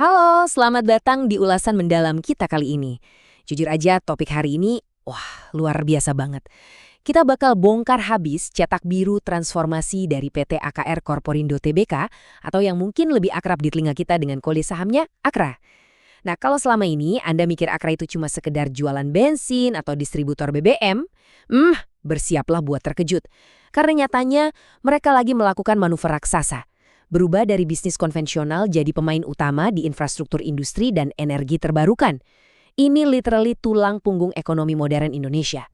Halo, selamat datang di ulasan mendalam kita kali ini. Jujur aja topik hari ini, luar biasa banget. Kita bakal bongkar habis cetak biru transformasi dari PT AKR Corporindo Tbk atau yang mungkin lebih akrab di telinga kita dengan kode sahamnya Akra. Nah, kalau selama ini Anda mikir Akra itu cuma sekedar jualan bensin atau distributor BBM, bersiaplah buat terkejut. Karena nyatanya mereka lagi melakukan manuver raksasa. Berubah dari bisnis konvensional jadi pemain utama di infrastruktur industri dan energi terbarukan. Ini literally tulang punggung ekonomi modern Indonesia.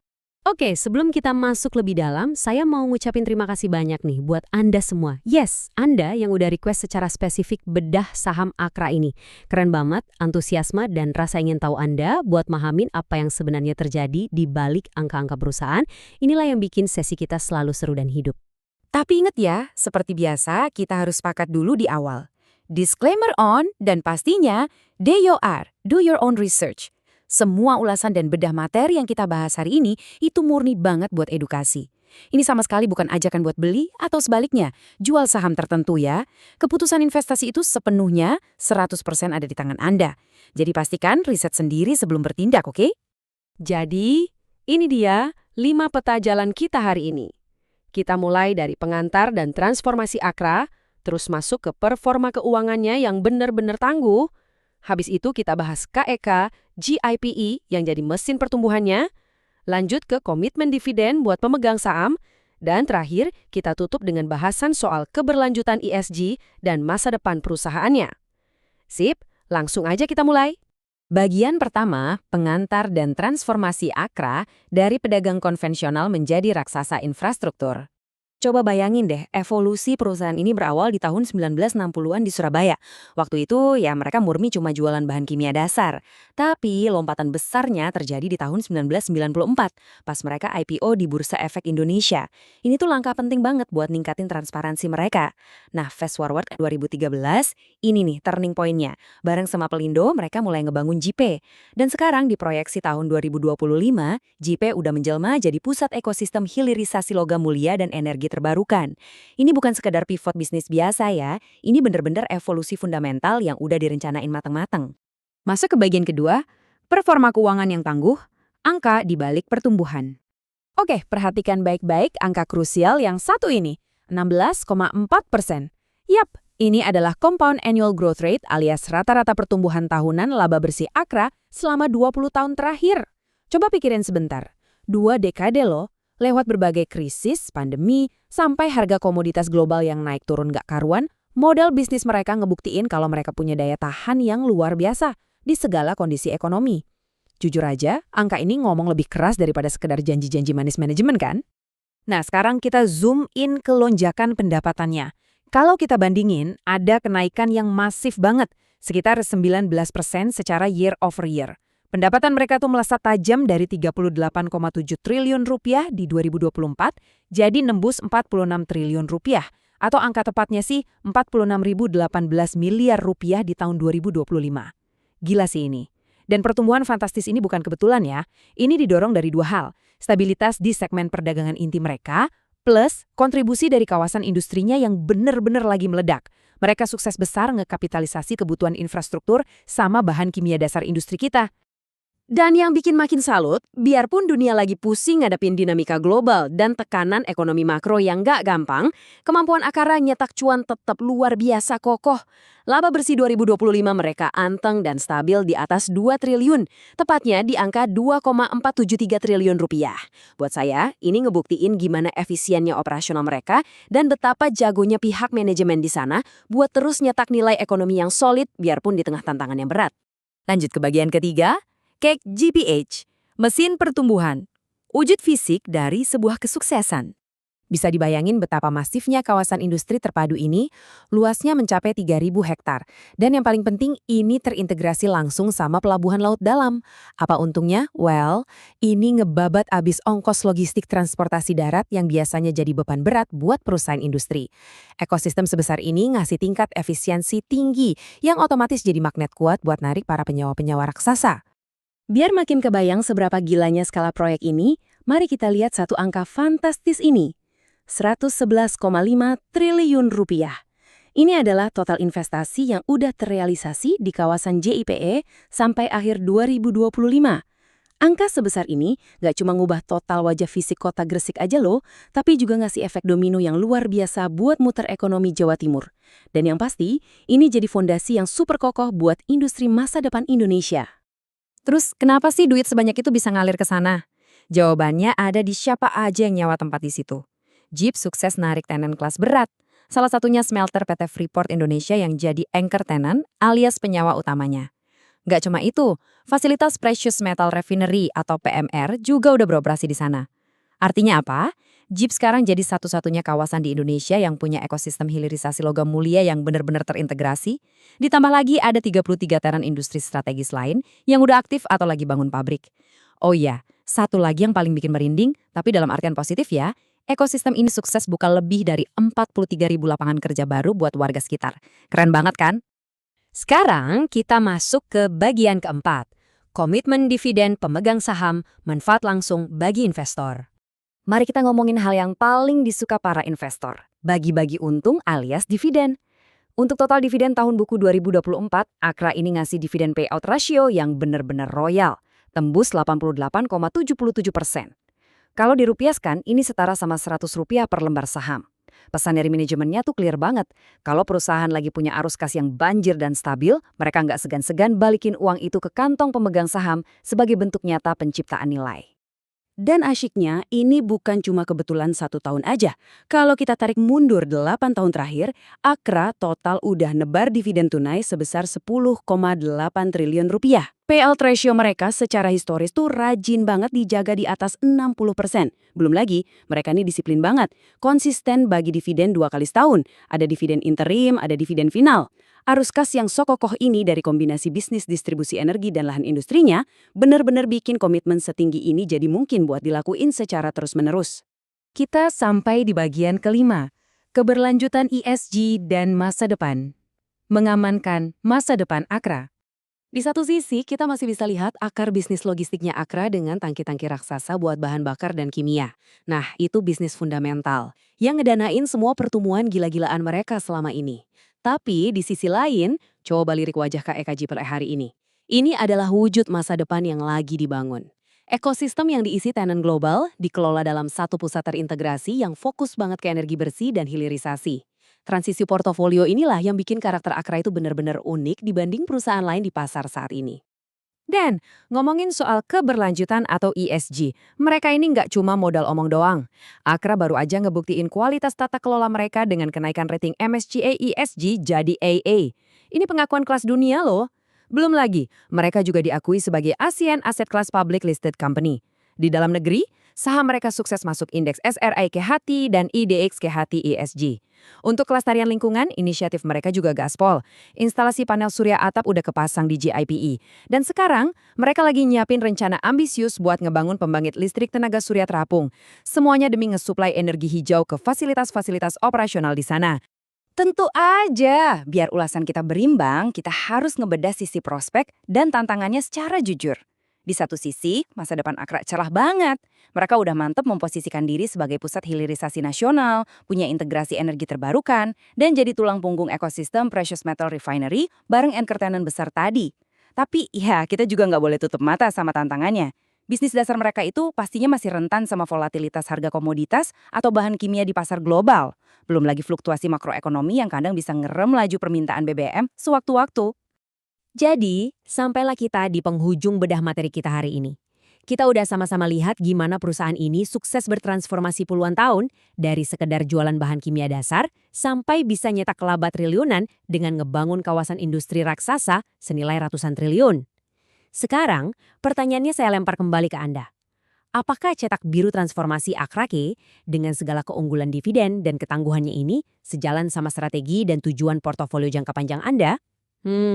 Oke, sebelum kita masuk lebih dalam, saya mau ngucapin terima kasih banyak nih buat Anda semua. Yes, Anda yang udah request secara spesifik bedah saham Akra ini. Keren banget, antusiasme dan rasa ingin tahu Anda buat mahamin apa yang sebenarnya terjadi di balik angka-angka perusahaan. Inilah yang bikin sesi kita selalu seru dan hidup. Tapi ingat ya, seperti biasa kita harus sepakat dulu di awal. Disclaimer on dan pastinya DYOR, do your own research. Semua ulasan dan bedah materi yang kita bahas hari ini itu murni banget buat edukasi. Ini sama sekali bukan ajakan buat beli atau sebaliknya, jual saham tertentu ya. Keputusan investasi itu sepenuhnya 100% ada di tangan Anda. Jadi pastikan riset sendiri sebelum bertindak, oke? Jadi, ini dia 5 peta jalan kita hari ini. Kita mulai dari pengantar dan transformasi Akra, terus masuk ke performa keuangannya yang benar-benar tangguh. Habis itu kita bahas KEK, GIPE yang jadi mesin pertumbuhannya, lanjut ke komitmen dividen buat pemegang saham, dan terakhir kita tutup dengan bahasan soal keberlanjutan ESG dan masa depan perusahaannya. Sip, langsung aja kita mulai. Bagian pertama, pengantar dan transformasi Akra dari pedagang konvensional menjadi raksasa infrastruktur. Coba bayangin deh, evolusi perusahaan ini berawal di tahun 1960-an di Surabaya. Waktu itu ya mereka murni cuma jualan bahan kimia dasar. Tapi lompatan besarnya terjadi di tahun 1994, pas mereka IPO di Bursa Efek Indonesia. Ini tuh langkah penting banget buat ningkatin transparansi mereka. Nah, fast forward ke 2013, ini nih turning point-nya. Bareng sama Pelindo, mereka mulai ngebangun JIPE. Dan sekarang di proyeksi tahun 2025, JIPE udah menjelma jadi pusat ekosistem hilirisasi logam mulia dan energi terbarukan. Ini bukan sekedar pivot bisnis biasa ya, ini bener-bener evolusi fundamental yang udah direncanain matang-matang. Masuk ke bagian kedua, performa keuangan yang tangguh, angka di balik pertumbuhan. Oke, perhatikan baik-baik angka krusial yang satu ini, 16,4%. Yap, ini adalah compound annual growth rate alias rata-rata pertumbuhan tahunan laba bersih Akra selama 20 tahun terakhir. Coba pikirin sebentar, 2 dekade loh, lewat berbagai krisis, pandemi, sampai harga komoditas global yang naik turun gak karuan, modal bisnis mereka ngebuktiin kalau mereka punya daya tahan yang luar biasa di segala kondisi ekonomi. Jujur aja, angka ini ngomong lebih keras daripada sekedar janji-janji manis manajemen kan? Nah, sekarang kita zoom in ke lonjakan pendapatannya. Kalau kita bandingin, ada kenaikan yang masif banget, sekitar 19% secara year over year. Pendapatan mereka tuh melesat tajam dari 38,7 triliun rupiah di 2024 jadi nembus 46 triliun rupiah. Atau angka tepatnya sih 46.018 miliar rupiah di tahun 2025. Gila sih ini. Dan pertumbuhan fantastis ini bukan kebetulan ya. Ini didorong dari dua hal. Stabilitas di segmen perdagangan inti mereka, plus kontribusi dari kawasan industrinya yang benar-benar lagi meledak. Mereka sukses besar ngekapitalisasi kebutuhan infrastruktur sama bahan kimia dasar industri kita. Dan yang bikin makin salut, biarpun dunia lagi pusing ngadepin dinamika global dan tekanan ekonomi makro yang gak gampang, kemampuan Akra nyetak cuan tetap luar biasa kokoh. Laba bersih 2025 mereka anteng dan stabil di atas 2 triliun, tepatnya di angka 2,473 triliun rupiah. Buat saya, ini ngebuktiin gimana efisiennya operasional mereka dan betapa jagonya pihak manajemen di sana buat terus nyetak nilai ekonomi yang solid biarpun di tengah tantangan yang berat. Lanjut ke bagian ketiga. KEK GPH, mesin pertumbuhan, wujud fisik dari sebuah kesuksesan. Bisa dibayangin betapa masifnya kawasan industri terpadu ini, luasnya mencapai 3.000 hektar. Dan yang paling penting, ini terintegrasi langsung sama pelabuhan laut dalam. Apa untungnya? Well, ini ngebabat abis ongkos logistik transportasi darat yang biasanya jadi beban berat buat perusahaan industri. Ekosistem sebesar ini ngasih tingkat efisiensi tinggi, yang otomatis jadi magnet kuat buat narik para penyewa-penyewa raksasa. Biar makin kebayang seberapa gilanya skala proyek ini, mari kita lihat satu angka fantastis ini. 111,5 triliun rupiah. Ini adalah total investasi yang udah terrealisasi di kawasan JIPE sampai akhir 2025. Angka sebesar ini nggak cuma ngubah total wajah fisik kota Gresik aja loh, tapi juga ngasih efek domino yang luar biasa buat muter ekonomi Jawa Timur. Dan yang pasti, ini jadi fondasi yang super kokoh buat industri masa depan Indonesia. Terus, kenapa sih duit sebanyak itu bisa ngalir ke sana? Jawabannya ada di siapa aja yang nyewa tempat di situ. Jeep sukses narik tenan kelas berat. Salah satunya smelter PT Freeport Indonesia yang jadi anchor tenant alias penyewa utamanya. Nggak cuma itu, fasilitas Precious Metal Refinery atau PMR juga udah beroperasi di sana. Artinya apa? Jeep sekarang jadi satu-satunya kawasan di Indonesia yang punya ekosistem hilirisasi logam mulia yang benar-benar terintegrasi. Ditambah lagi ada 33 tenan industri strategis lain yang udah aktif atau lagi bangun pabrik. Oh iya, satu lagi yang paling bikin merinding, tapi dalam artian positif ya, ekosistem ini sukses buka lebih dari 43.000 lapangan kerja baru buat warga sekitar. Keren banget kan? Sekarang kita masuk ke bagian keempat, komitmen dividen pemegang saham, manfaat langsung bagi investor. Mari kita ngomongin hal yang paling disuka para investor, bagi-bagi untung alias dividen. Untuk total dividen tahun buku 2024, Akra ini ngasih dividen payout ratio yang benar-benar royal, tembus 88,77%. Kalau dirupiahkan, ini setara sama Rp100 per lembar saham. Pesan dari manajemennya tuh clear banget. Kalau perusahaan lagi punya arus kas yang banjir dan stabil, mereka nggak segan-segan balikin uang itu ke kantong pemegang saham sebagai bentuk nyata penciptaan nilai. Dan asyiknya, ini bukan cuma kebetulan 1 tahun aja. Kalau kita tarik mundur 8 tahun terakhir, Akra total udah nebar dividen tunai sebesar Rp10,8 triliun. Payout ratio mereka secara historis tuh rajin banget dijaga di atas 60%. Belum lagi, mereka ini disiplin banget. Konsisten bagi dividen 2 kali setahun. Ada dividen interim, ada dividen final. Arus kas yang sokokoh ini dari kombinasi bisnis distribusi energi dan lahan industrinya benar-benar bikin komitmen setinggi ini jadi mungkin buat dilakuin secara terus-menerus. Kita sampai di bagian kelima, keberlanjutan ESG dan masa depan. Mengamankan masa depan Akra. Di satu sisi, kita masih bisa lihat akar bisnis logistiknya Akra dengan tangki-tangki raksasa buat bahan bakar dan kimia. Nah, itu bisnis fundamental yang ngedanain semua pertumbuhan gila-gilaan mereka selama ini. Tapi di sisi lain, coba lirik wajah KEKJ per hari ini. Ini adalah wujud masa depan yang lagi dibangun. Ekosistem yang diisi tenan global dikelola dalam satu pusat terintegrasi yang fokus banget ke energi bersih dan hilirisasi. Transisi portofolio inilah yang bikin karakter Akra itu benar-benar unik dibanding perusahaan lain di pasar saat ini. Dan ngomongin soal keberlanjutan atau ESG, mereka ini nggak cuma modal omong doang. Akra baru aja ngebuktiin kualitas tata kelola mereka dengan kenaikan rating MSCI ESG jadi AA. Ini pengakuan kelas dunia loh. Belum lagi, mereka juga diakui sebagai ASEAN Asset Class Public Listed Company. Di dalam negeri, saham mereka sukses masuk indeks SRI Kehati dan IDX Kehati ESG. Untuk kelestarian lingkungan, inisiatif mereka juga gaspol. Instalasi panel surya atap udah kepasang di JIPE. Dan sekarang, mereka lagi nyiapin rencana ambisius buat ngebangun pembangkit listrik tenaga surya terapung. Semuanya demi ngesuplai energi hijau ke fasilitas-fasilitas operasional di sana. Tentu aja, biar ulasan kita berimbang, kita harus ngebedah sisi prospek dan tantangannya secara jujur. Di satu sisi, masa depan Akra cerah banget. Mereka udah mantep memposisikan diri sebagai pusat hilirisasi nasional, punya integrasi energi terbarukan, dan jadi tulang punggung ekosistem Precious Metal Refinery bareng anchor tenant besar tadi. Tapi ya, kita juga nggak boleh tutup mata sama tantangannya. Bisnis dasar mereka itu pastinya masih rentan sama volatilitas harga komoditas atau bahan kimia di pasar global. Belum lagi fluktuasi makroekonomi yang kadang bisa ngerem laju permintaan BBM sewaktu-waktu. Jadi, sampailah kita di penghujung bedah materi kita hari ini. Kita udah sama-sama lihat gimana perusahaan ini sukses bertransformasi puluhan tahun dari sekedar jualan bahan kimia dasar sampai bisa nyetak laba triliunan dengan ngebangun kawasan industri raksasa senilai ratusan triliun. Sekarang, pertanyaannya saya lempar kembali ke Anda. Apakah cetak biru transformasi Akra dengan segala keunggulan dividen dan ketangguhannya ini sejalan sama strategi dan tujuan portofolio jangka panjang Anda?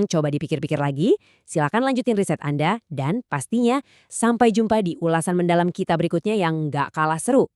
Coba dipikir-pikir lagi, silakan lanjutin riset Anda, dan pastinya sampai jumpa di ulasan mendalam kita berikutnya yang nggak kalah seru.